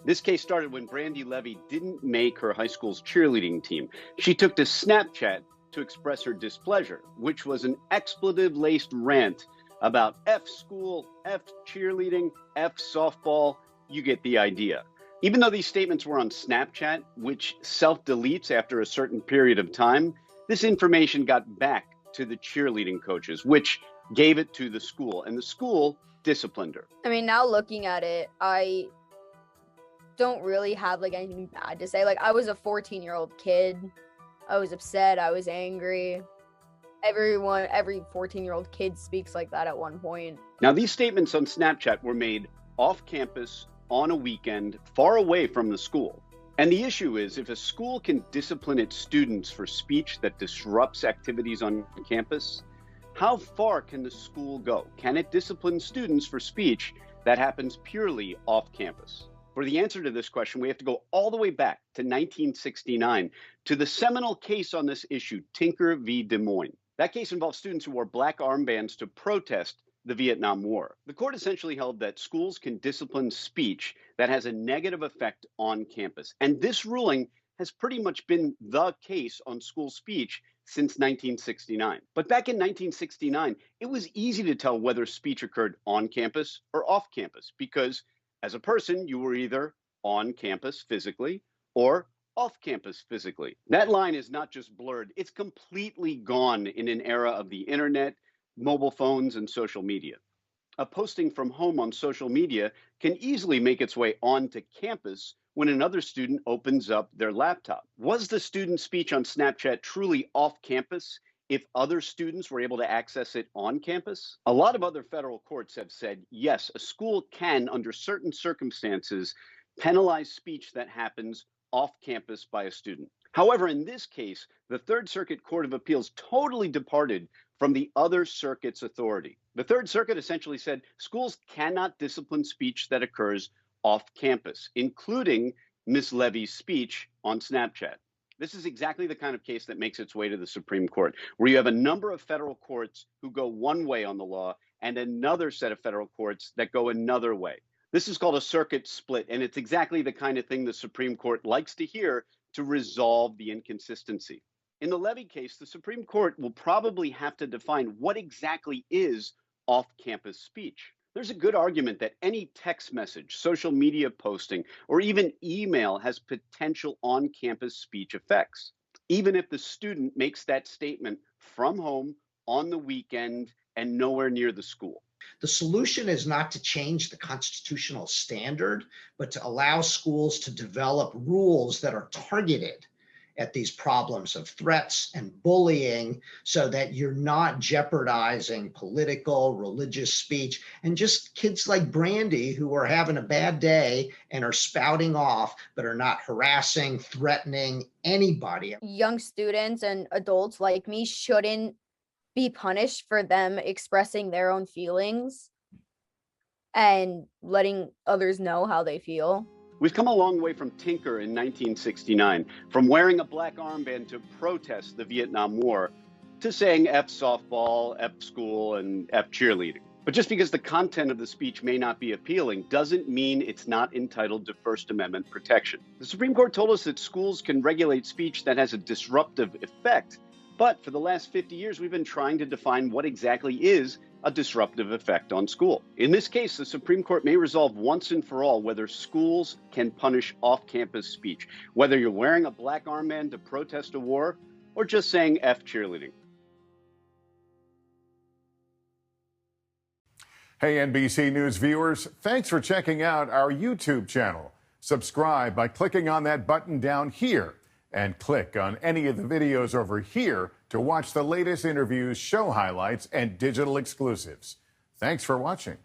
This case started when Brandy Levy didn't make her high school's cheerleading team. She took to Snapchat to express her displeasure, which was an expletive-laced rant about F school, F cheerleading, F softball. You get the idea. Even though these statements were on Snapchat, which self-deletes after a certain period of time, this information got back to the cheerleading coaches, which gave it to the school, and the school disciplined her. I mean, now looking at it, I don't really have like anything bad to say. Like, I was a 14-year-old kid. I was upset. I was angry. Every 14-year-old kid speaks like that at one point. Now, these statements on Snapchat were made off campus on a weekend, far away from the school. And the issue is, if a school can discipline its students for speech that disrupts activities on campus, how far can the school go? Can it discipline students for speech that happens purely off campus? For the answer to this question, we have to go all the way back to 1969, to the seminal case on this issue, Tinker v. Des Moines. That case involved students who wore black armbands to protest the Vietnam War. The court essentially held that schools can discipline speech that has a negative effect on campus. And this ruling has pretty much been the case on school speech since 1969. But back in 1969, it was easy to tell whether speech occurred on campus or off campus, because as a person, you were either on campus physically or off campus physically. That line is not just blurred, it's completely gone in an era of the internet, mobile phones, and social media. A posting from home on social media can easily make its way onto campus when another student opens up their laptop. Was the student's speech on Snapchat truly off campus if other students were able to access it on campus? A lot of other federal courts have said, yes, a school can, under certain circumstances, penalize speech that happens off campus by a student. However, in this case, the Third Circuit Court of Appeals totally departed from the other circuit's authority. The Third Circuit essentially said schools cannot discipline speech that occurs off campus, including Ms. Levy's speech on Snapchat. This is exactly the kind of case that makes its way to the Supreme Court, where you have a number of federal courts who go one way on the law and another set of federal courts that go another way. This is called a circuit split, and it's exactly the kind of thing the Supreme Court likes to hear to resolve the inconsistency. In the Levy case, the Supreme Court will probably have to define what exactly is off-campus speech. There's a good argument that any text message, social media posting, or even email has potential on-campus speech effects, even if the student makes that statement from home on the weekend and nowhere near the school. The solution is not to change the constitutional standard, but to allow schools to develop rules that are targeted at these problems of threats and bullying, so that you're not jeopardizing political, religious speech, and just kids like Brandy who are having a bad day and are spouting off, but are not harassing, threatening anybody. Young students and adults like me shouldn't be punished for them expressing their own feelings and letting others know how they feel. We've come a long way from Tinker in 1969, from wearing a black armband to protest the Vietnam War, to saying F softball, F school, and F cheerleading. But just because the content of the speech may not be appealing doesn't mean it's not entitled to First Amendment protection. The Supreme Court told us that schools can regulate speech that has a disruptive effect, but for the last 50 years, we've been trying to define what exactly is a disruptive effect on school. In this case, the Supreme Court may resolve once and for all whether schools can punish off-campus speech, whether you're wearing a black armband to protest a war or just saying F cheerleading. Hey, NBC News viewers, thanks for checking out our YouTube channel. Subscribe by clicking on that button down here, and click on any of the videos over here to watch the latest interviews, show highlights, and digital exclusives. Thanks for watching.